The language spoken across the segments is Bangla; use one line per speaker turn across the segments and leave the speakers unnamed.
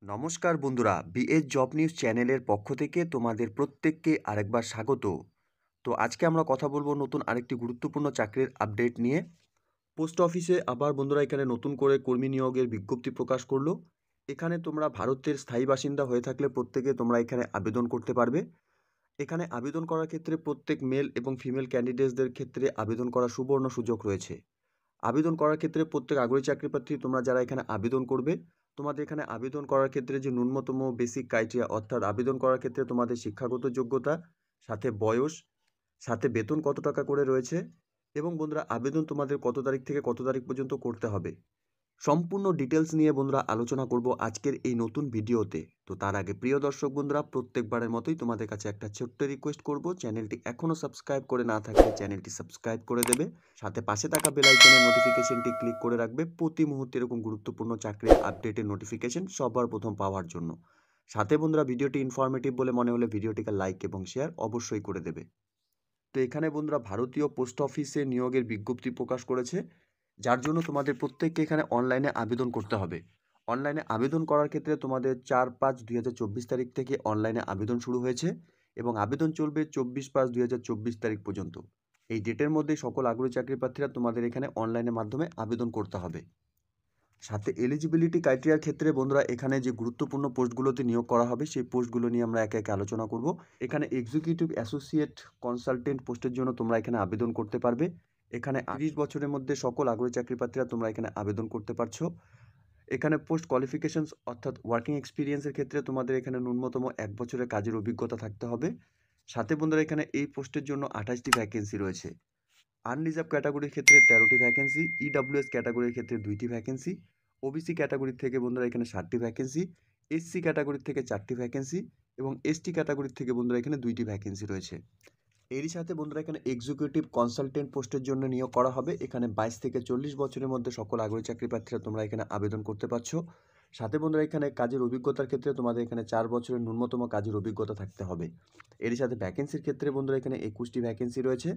নমস্কার বন্ধুরা, বিএস জব নিউজ চ্যানেলের পক্ষ থেকে তোমাদের প্রত্যেককে আরেকবার স্বাগত। তো আজকে আমরা কথা বলবো নতুন আরেকটি গুরুত্বপূর্ণ চাকরির আপডেট নিয়ে। পোস্ট অফিসে আবার বন্ধুরা এখানে নতুন করে কর্মী নিয়োগের বিজ্ঞপ্তি প্রকাশ করলো। এখানে তোমরা ভারতের স্থায়ী বাসিন্দা হয়ে থাকলে প্রত্যেকে তোমরা এখানে আবেদন করতে পারবে। এখানে আবেদন করার ক্ষেত্রে প্রত্যেক মেল এবং ফিমেল ক্যান্ডিডেটসদের ক্ষেত্রে আবেদন করার সুবর্ণ সুযোগ রয়েছে। আবেদন করার ক্ষেত্রে প্রত্যেক আগ্রহী চাকরিপ্রার্থী তোমরা যারা এখানে আবেদন করবে, তোমাদের এখানে আবেদন করার ক্ষেত্রে যে ন্যূনতম বেসিক ক্রাইটেরিয়া, অর্থাৎ আবেদন করার ক্ষেত্রে তোমাদের শিক্ষাগত যোগ্যতা, সাথে বয়স, সাথে বেতন কত টাকা করে রয়েছে, এবং বন্ধুরা আবেদন তোমাদের কত তারিখ থেকে কত তারিখ পর্যন্ত করতে হবে, সম্পূর্ণ ডিটেলস নিয়ে বন্ধুরা আলোচনা করব আজকের এই নতুন ভিডিওতে। তো তার আগে প্রিয় দর্শক বন্ধুরা, প্রত্যেকবারের মতোই তোমাদের কাছে একটা ছোট্ট রিকোয়েস্ট করব, চ্যানেলটি এখনও সাবস্ক্রাইব করে না থাকলে চ্যানেলটি সাবস্ক্রাইব করে দেবে, সাথে পাশে থাকা বেল আইকনের নোটিফিকেশনটি ক্লিক করে রাখবে প্রতি মুহূর্তে এরকম গুরুত্বপূর্ণ চাকরির আপডেটের নোটিফিকেশন সবার প্রথম পাওয়ার জন্য। সাথে বন্ধুরা ভিডিওটি ইনফরমেটিভ বলে মনে হলে ভিডিওটিকে লাইক এবং শেয়ার অবশ্যই করে দেবে। তো এখানে বন্ধুরা ভারতীয় পোস্ট অফিসে নিয়োগের বিজ্ঞপ্তি প্রকাশ করেছে, যার জন্য তোমাদের প্রত্যেককে এখানে অনলাইনে আবেদন করতে হবে। অনলাইনে আবেদন করার ক্ষেত্রে তোমাদের 4-5-2024 তারিখ থেকে অনলাইনে আবেদন শুরু হয়েছে এবং আবেদন চলবে 24-5-2024 তারিখ পর্যন্ত। এই ডেটের মধ্যে সকল আগ্রহী চাকরি প্রার্থীরা তোমাদের এখানে অনলাইনের মাধ্যমে আবেদন করতে হবে। সাথে এলিজিবিলিটি ক্রাইটেরিয়ার ক্ষেত্রে বন্ধুরা এখানে যে গুরুত্বপূর্ণ পোস্টগুলোতে নিয়োগ করা হবে সেই পোস্টগুলো নিয়ে আমরা একে একে আলোচনা করব। এখানে এক্সিকিউটিভ অ্যাসোসিয়েট কনসালটেন্ট পোস্টের জন্য তোমরা এখানে আবেদন করতে পারবে। এখানে 30 বছরের মধ্যে সকল আগ্রহী চাকরি প্রার্থীরা তোমরা এখানে আবেদন করতে পারছো। এখানে পোস্ট কোয়ালিফিকেশনস অর্থাৎ ওয়ার্কিং এক্সপিরিয়েন্সের ক্ষেত্রে তোমাদের এখানে ন্যূনতম 1 বছরের কাজের অভিজ্ঞতা থাকতে হবে। সাথে বন্ধুরা এখানে এই পোস্টের জন্য 28টি ভ্যাকেন্সি রয়েছে। আনরিজার্ভ ক্যাটাগরির ক্ষেত্রে 13টি ভ্যাকেন্সি, ইডব্লিউএস ক্যাটাগরির ক্ষেত্রে 2টি ভ্যাকেন্সি, ওবিসি ক্যাটাগরির থেকে বন্ধুরা এখানে 7টি ভ্যাকেন্সি, এসসি ক্যাটাগরির থেকে 4টি ভ্যাকেন্সি এবং এসটি ক্যাটাগরির থেকে বন্ধুরা এখানে 2টি ভ্যাকেন্সি রয়েছে। এরই সাথে বন্ধুরা এখানে এক্সিকিউটিভ কনসালটেন্ট পোস্টের জন্য নিয়োগ করা হবে। এখানে 22 থেকে 40 বছরের মধ্যে সকল আগ্রহী চাকরি প্রার্থীরা তোমরা এখানে আবেদন করতে পারছো। সাথে বন্ধুরা এখানে কাজের অভিজ্ঞতার ক্ষেত্রে তোমাদের এখানে 4 বছরের ন্যূনতম কাজের অভিজ্ঞতা থাকতে হবে। এরই সাথে ভ্যাকেন্সির ক্ষেত্রে বন্ধুরা এখানে 21টি ভ্যাকেন্সি রয়েছে।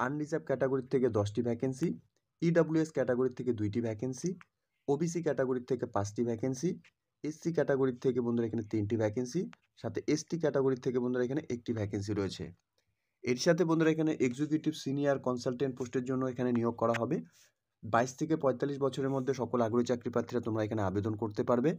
আনরিজার্ভ ক্যাটাগরির থেকে 10টি ভ্যাকেন্সি, ইডব্লিউএস ক্যাটাগরির থেকে 2টি ভ্যাকেন্সি, ওবিসি ক্যাটাগরির থেকে 5টি ভ্যাকেন্সি, এসসি ক্যাটাগরির থেকে বন্ধুরা এখানে 3টি ভ্যাকেন্সি, সাথে এসটি ক্যাটাগরির থেকে বন্ধুরা এখানে 1টি ভ্যাকেন্সি রয়েছে। এর সাথে বন্ধুরা এখানে এক্সিকিউটিভ সিনিয়র কনসালটেন্ট পোস্টের জন্য এখানে নিয়োগ করা হবে। 22 থেকে 45 বছরের মধ্যে সকল আগ্রহী চাকরি প্রার্থীরা তোমরা এখানে আবেদন করতে পারবে।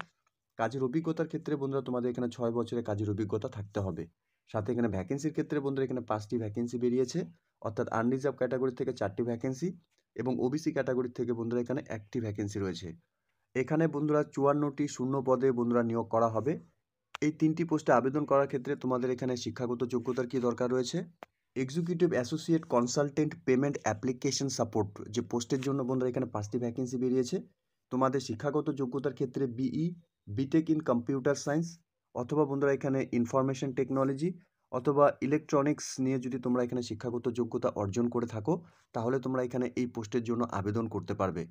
কাজের অভিজ্ঞতার ক্ষেত্রে বন্ধুরা তোমাদের এখানে 6 বছরের কাজের অভিজ্ঞতা থাকতে হবে। সাথে এখানে ভ্যাকেন্সির ক্ষেত্রে বন্ধুরা এখানে 5টি ভ্যাকেন্সি বেরিয়েছে, অর্থাৎ আনরিজার্ভ ক্যাটাগরি থেকে 4টি ভ্যাকেন্সি এবং ওবিসি ক্যাটাগরি থেকে বন্ধুরা এখানে 1টি ভ্যাকেন্সি রয়েছে। এখানে বন্ধুরা 54টি শূন্য পদে বন্ধুরা নিয়োগ করা হবে। এই 3টি পোস্টে আবেদন করার ক্ষেত্রে তোমাদের এখানে শিক্ষাগত যোগ্যতার কি দরকার রয়েছে? Executive associate consultant payment application support যে পোস্টের জন্য বন্ধুরা এখানে 5টি ভ্যাকেন্সি বেরিয়েছে। তোমাদের শিক্ষাগত যোগ্যতার ক্ষেত্রে BE, BTech in computer science, অথবা বন্ধুরা এখানে ইনফরমেশন টেকনোলজি অথবা ইলেকট্রনিক্স নিয়ে যদি তোমরা এখানে শিক্ষাগত যোগ্যতা অর্জন করে থাকো, তাহলে তোমরা এখানে এই পোস্টের জন্য আবেদন করতে পারবে।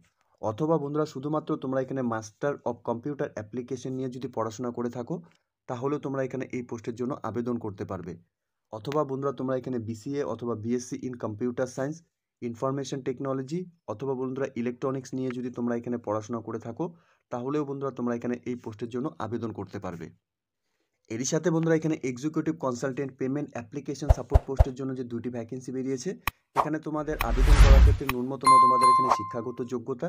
অথবা বন্ধুরা শুধুমাত্র তোমরা এখানে মাস্টার অফ কম্পিউটার অ্যাপ্লিকেশন নিয়ে যদি পড়াশোনা করে থাকো, তাহলেও তোমরা এখানে এই পোস্টের জন্য আবেদন করতে পারবে। অথবা বন্ধুরা তোমরা এখানে বিসিএ অথবা BSc in computer science, information technology অথবা বন্ধুরা ইলেকট্রনিক্স নিয়ে যদি তোমরা এখানে পড়াশোনা করে থাকো, তাহলেও বন্ধুরা তোমরা এখানে এই পোস্টের জন্য আবেদন করতে পারবে। এরই সাথে বন্ধুরা এখানে executive consultant payment application support পোস্টের জন্য যে 2টি ভ্যাকেন্সি বেরিয়েছে, এখানে তোমাদের আবেদন করার ক্ষেত্রে ন্যূনতম তোমাদের এখানে শিক্ষাগত যোগ্যতা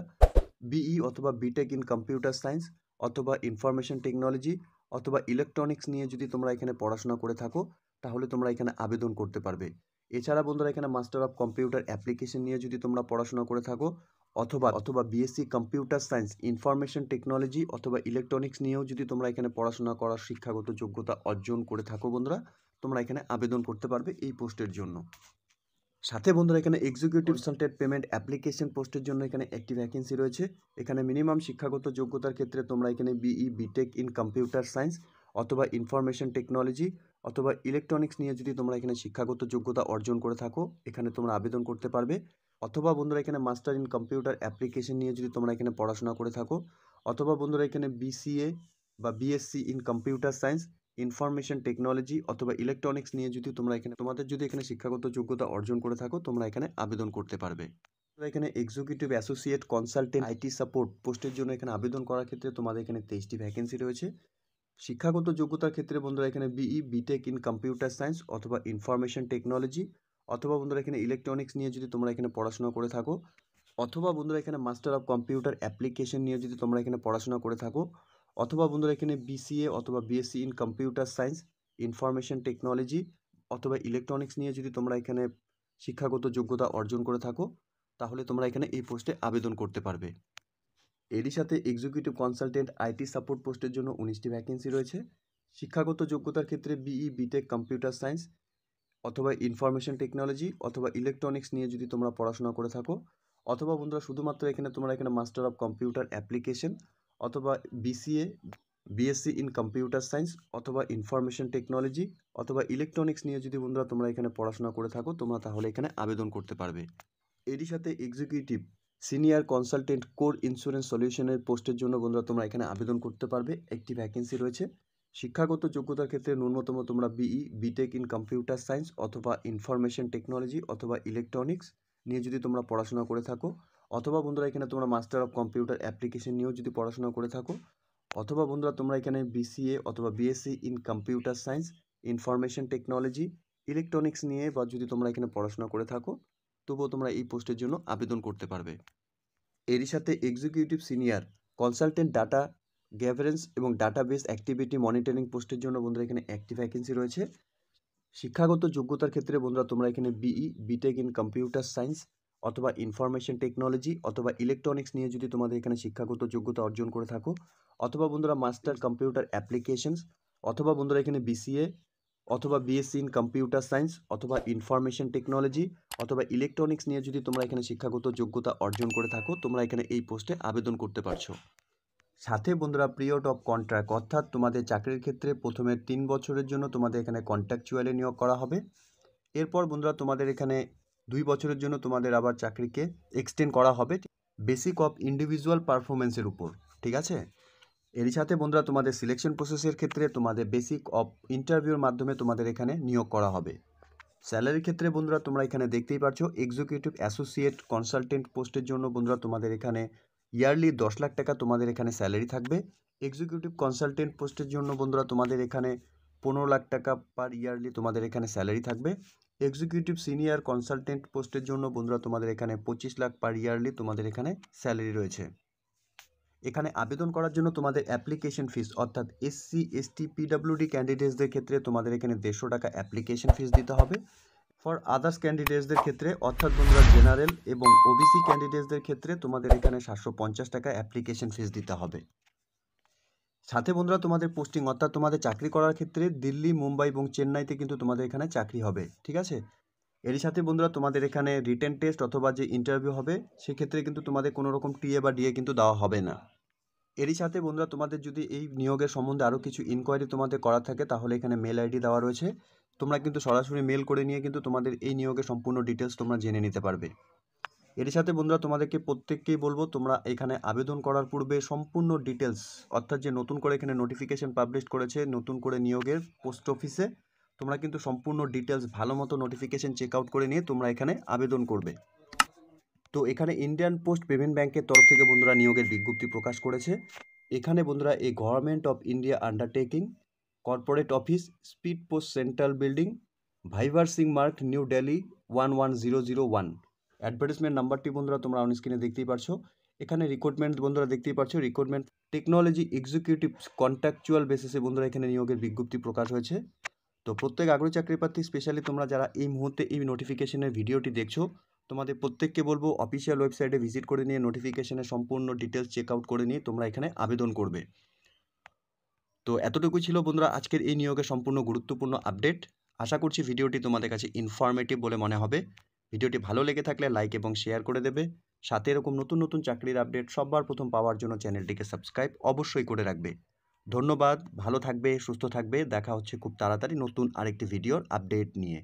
বিই অথবা বিটেক ইন কম্পিউটার সায়েন্স অথবা ইনফরমেশন টেকনোলজি অথবা ইলেকট্রনিক্স নিয়ে যদি তোমরা এখানে পড়াশোনা করে থাকো, তাহলে তোমরা এখানে আবেদন করতে পারবে। এছাড়া বন্ধুরা এখানে মাস্টার অফ কম্পিউটার অ্যাপ্লিকেশন নিয়ে যদি তোমরা পড়াশোনা করে থাকো, অথবা অথবা BSc computer science, information technology অথবা ইলেকট্রনিক্স নিয়েও যদি তোমরা এখানে পড়াশোনা করার শিক্ষাগত যোগ্যতা অর্জন করে থাকো বন্ধুরা, তোমরা এখানে আবেদন করতে পারবে এই পোস্টের জন্য। সাথে বন্ধুরা এখানে এক্সিকিউটিভ কনসালটেন্ট পেমেন্ট অ্যাপ্লিকেশন পোস্টের জন্য এখানে একটি ভ্যাকেন্সি রয়েছে। এখানে মিনিমাম শিক্ষাগত যোগ্যতার ক্ষেত্রে তোমরা এখানে BE, BTech in computer science অথবা ইনফরমেশন টেকনোলজি অথবা ইলেকট্রনিক্স নিয়ে যদি তোমরা এখানে শিক্ষাগত যোগ্যতা অর্জন করে থাকো, এখানে তোমরা আবেদন করতে পারবে। অথবা বন্ধুরা এখানে মাস্টার ইন কম্পিউটার অ্যাপ্লিকেশন নিয়ে যদি তোমরা এখানে পড়াশোনা করে থাকো, অথবা বন্ধুরা এখানে বিসিএ বা BSc in computer science, information technology অথবা ইলেকট্রনিক্স নিয়ে যদি তোমরা এখানে তোমাদের যদি এখানে শিক্ষাগত যোগ্যতা অর্জন করে থাকো, তোমরা এখানে আবেদন করতে পারবে। এখানে executive associate consultant IT support পোস্টের জন্য এখানে আবেদন করার ক্ষেত্রে তোমাদের এখানে 23টি ভ্যাকেন্সি রয়েছে। শিক্ষাগত যোগ্যতার ক্ষেত্রে বন্ধুরা এখানে BE BTech in computer science অথবা ইনফরমেশন টেকনোলজি অথবা বন্ধুরা এখানে ইলেকট্রনিক্স নিয়ে যদি তোমরা এখানে পড়াশোনা করে থাকো, অথবা বন্ধুরা এখানে মাস্টার অফ কম্পিউটার অ্যাপ্লিকেশন নিয়ে যদি তোমরা এখানে পড়াশোনা করে থাকো, অথবা বন্ধুরা এখানে বিসিএ অথবা BSc in computer science information technology অথবা ইলেকট্রনিক্স নিয়ে যদি তোমরা এখানে শিক্ষাগত যোগ্যতা অর্জন করে থাকো, তাহলে তোমরা এখানে এই পোস্টে আবেদন করতে পারবে। এরই সাথে এক্সিকিউটিভ কনসালটেন্ট আইটি সাপোর্ট পোস্টের জন্য 19টি ভ্যাকেন্সি রয়েছে। শিক্ষাগত যোগ্যতার ক্ষেত্রে বিই বিটেক কম্পিউটার সায়েন্স অথবা ইনফরমেশন টেকনোলজি অথবা ইলেকট্রনিক্স নিয়ে যদি তোমরা পড়াশোনা করে থাকো, অথবা বন্ধুরা শুধুমাত্র তোমরা এখানে মাস্টার অফ কম্পিউটার অ্যাপ্লিকেশন অথবা BCA BSc in computer science অথবা ইনফরমেশন টেকনোলজি অথবা ইলেকট্রনিক্স নিয়ে যদি বন্ধুরা তোমরা এখানে পড়াশোনা করে থাকো, তোমরা তাহলে এখানে আবেদন করতে পারবে। এরই সাথে executive senior consultant core insurance সলিউশনের পোস্টের জন্য বন্ধুরা তোমরা এখানে আবেদন করতে পারবে। একটি ভ্যাকেন্সি রয়েছে। শিক্ষাগত যোগ্যতার ক্ষেত্রে ন্যূনতম তোমরা BE BTech in computer science অথবা ইনফরমেশন টেকনোলজি অথবা ইলেকট্রনিক্স নিয়ে যদি তোমরা পড়াশোনা করে থাকো, অথবা বন্ধুরা এখানে তোমরা মাস্টার অফ কম্পিউটার অ্যাপ্লিকেশন নিয়েও যদি পড়াশোনা করে থাকো, অথবা বন্ধুরা তোমরা এখানে বিসিএ অথবা BSc in computer science information technology electronics নিয়ে বা যদি তোমরা এখানে পড়াশোনা করে থাকো, তবুও তোমরা এই পোস্টের জন্য আবেদন করতে পারবে। এরই সাথে এক্সিকিউটিভ সিনিয়র কনসালটেন্ট ডাটা গ্যাভারেন্স এবং ডাটাবেস অ্যাক্টিভিটি মনিটরিং পোস্টের জন্য বন্ধুরা এখানে একটি ভ্যাকেন্সি রয়েছে। শিক্ষাগত যোগ্যতার ক্ষেত্রে বন্ধুরা তোমরা এখানে BE BTech in computer science অথবা ইনফরমেশন টেকনোলজি অথবা ইলেকট্রনিক্স নিয়ে যদি তোমাদের এখানে শিক্ষাগত যোগ্যতা অর্জন করে থাকো, অথবা বন্ধুরা মাস্টার কম্পিউটার অ্যাপ্লিকেশনস অথবা বন্ধুরা এখানে বিসিএ অথবা বিএসসি ইন কম্পিউটার সায়েন্স অথবা ইনফরমেশন টেকনোলজি অথবা ইলেকট্রনিক্স নিয়ে যদি তোমরা এখানে শিক্ষাগত যোগ্যতা অর্জন করে থাকো, তোমরা এখানে এই পোস্টে আবেদন করতে পারছো। সাথে বন্ধুরা পিরিয়ড অফ কন্ট্রাক্ট অর্থাৎ তোমাদের চাকরির ক্ষেত্রে প্রথমে 3 বছরের জন্য তোমাদের এখানে কন্ট্রাকচুয়ালি নিয়োগ করা হবে। এরপর বন্ধুরা তোমাদের এখানে 2 বছরের জন্য তোমাদের আবার চাকরিকে এক্সটেন্ড করা হবে বেসিক অফ ইন্ডিভিজুয়াল পারফরমেন্সের উপর, ঠিক আছে। এরই সাথে বন্ধুরা তোমাদের সিলেকশন প্রসেসের ক্ষেত্রে তোমাদের বেসিক অফ ইন্টারভিউর মাধ্যমে তোমাদের এখানে নিয়োগ করা হবে। স্যালারির ক্ষেত্রে বন্ধুরা তোমরা এখানে দেখতেই পাচ্ছ এক্সিকিউটিভ অ্যাসোসিয়েট কনসালটেন্ট পোস্টের জন্য বন্ধুরা তোমাদের এখানে ইয়ারলি 10 লাখ টাকা তোমাদের এখানে স্যালারি থাকবে। এক্সিকিউটিভ কনসালটেন্ট পোস্টের জন্য বন্ধুরা তোমাদের এখানে 15 লাখ টাকা পার ইয়ারলি তোমাদের এখানে স্যালারি থাকবে। এক্সিকিউটিভ সিনিয়র কনসালটেন্ট পোস্টের জন্য বন্ধুরা তোমাদের এখানে 25 লাখ পার ইয়ারলি তোমাদের এখানে স্যালারি রয়েছে। এখানে আবেদন করার জন্য তোমাদের অ্যাপ্লিকেশন ফিস অর্থাৎ এসসি এসটি পিডব্লিউডি ক্যান্ডিডেটসদের ক্ষেত্রে তোমাদের এখানে 150 টাকা অ্যাপ্লিকেশন ফিস দিতে হবে। ফর আদার্স ক্যান্ডিডেটসদের ক্ষেত্রে অর্থাৎ বন্ধুরা জেনারেল এবং ওবিসি ক্যান্ডিডেটসদের ক্ষেত্রে তোমাদের এখানে 750 টাকা অ্যাপ্লিকেশন ফিস দিতে হবে। সাথে বন্ধুরা তোমাদের পোস্টিং অর্থাৎ তোমাদের চাকরি করার ক্ষেত্রে দিল্লি, মুম্বাই এবং চেন্নাইতে কিন্তু তোমাদের এখানে চাকরি হবে, ঠিক আছে। এরই সাথে বন্ধুরা তোমাদের এখানে রিটেন টেস্ট অথবা যে ইন্টারভিউ হবে সেক্ষেত্রে কিন্তু তোমাদের কোনো রকম টিএ বা ডিএ কিন্তু দেওয়া হবে না। এরই সাথে বন্ধুরা তোমাদের যদি এই নিয়োগের সম্বন্ধে আরও কিছু ইনকোয়ারি তোমাদের করা থাকে, তাহলে এখানে মেল আইডি দেওয়া রয়েছে। তোমরা কিন্তু সরাসরি মেল করে নিয়ে কিন্তু তোমাদের এই নিয়োগের সম্পূর্ণ ডিটেলস তোমরা জেনে নিতে পারবে। এর সাথে বন্ধুরা তোমাদেরকে প্রত্যেককেই বলবো তোমরা এখানে আবেদন করার পূর্বে সম্পূর্ণ ডিটেলস অর্থাৎ যে নতুন করে এখানে নোটিফিকেশন পাবলিশ করেছে নতুন করে নিয়োগের পোস্ট অফিসে, তোমরা কিন্তু সম্পূর্ণ ডিটেলস ভালো মতো নোটিফিকেশন চেক আউট করে নিয়ে তোমরা এখানে আবেদন করবে। তো এখানে ইন্ডিয়ান পোস্ট পেমেন্ট ব্যাংকের তরফ থেকে বন্ধুরা নিয়োগের বিজ্ঞপ্তি প্রকাশ করেছে। এখানে বন্ধুরা এই government of India undertaking corporate office speed post central building Bhai Vir Singh Marg New Delhi 11001 advertisement নাম্বারটি বন্ধুরা তোমরা অন স্ক্রিনে দেখতেই পারছো। এখানে রিক্রুটমেন্ট বন্ধুরা দেখতেই পারছো রিক্রুটমেন্ট টেকনোলজি এক্সিকিউটিভ কন্ট্রাকচুয়াল বেসিসে বন্ধুরা এখানে নিয়োগের বিজ্ঞপ্তি প্রকাশ হয়েছে। তো প্রত্যেক আগ্রহী চাকরি প্রার্থী স্পেশালি তোমরা যারা এই মুহূর্তে এই নোটিফিকেশনের ভিডিওটি দেখছো, তোমাদের প্রত্যেককে বলবো অফিসিয়াল ওয়েবসাইটে ভিজিট করে নিয়ে নোটিফিকেশনের সম্পূর্ণ ডিটেলস চেক আউট করে নিয়ে তোমরা এখানে আবেদন করবে। তো এতটুকুই ছিল বন্ধুরা আজকের এই নিয়োগের সম্পূর্ণ গুরুত্বপূর্ণ আপডেট। আশা করছি ভিডিওটি তোমাদের কাছে ইনফরমেটিভ বলে মনে হবে। ভিডিওটি ভালো লেগে থাকলে লাইক এবং শেয়ার করে দেবে। সাথে এরকম নতুন নতুন চাকরির আপডেট সবার প্রথম পাওয়ার জন্য চ্যানেলটিকে সাবস্ক্রাইব অবশ্যই করে রাখবে। ধন্যবাদ, ভালো থাকবে, সুস্থ থাকবে। দেখা হচ্ছে খুব তাড়াতাড়ি নতুন আরেকটি ভিডিওর আপডেট নিয়ে।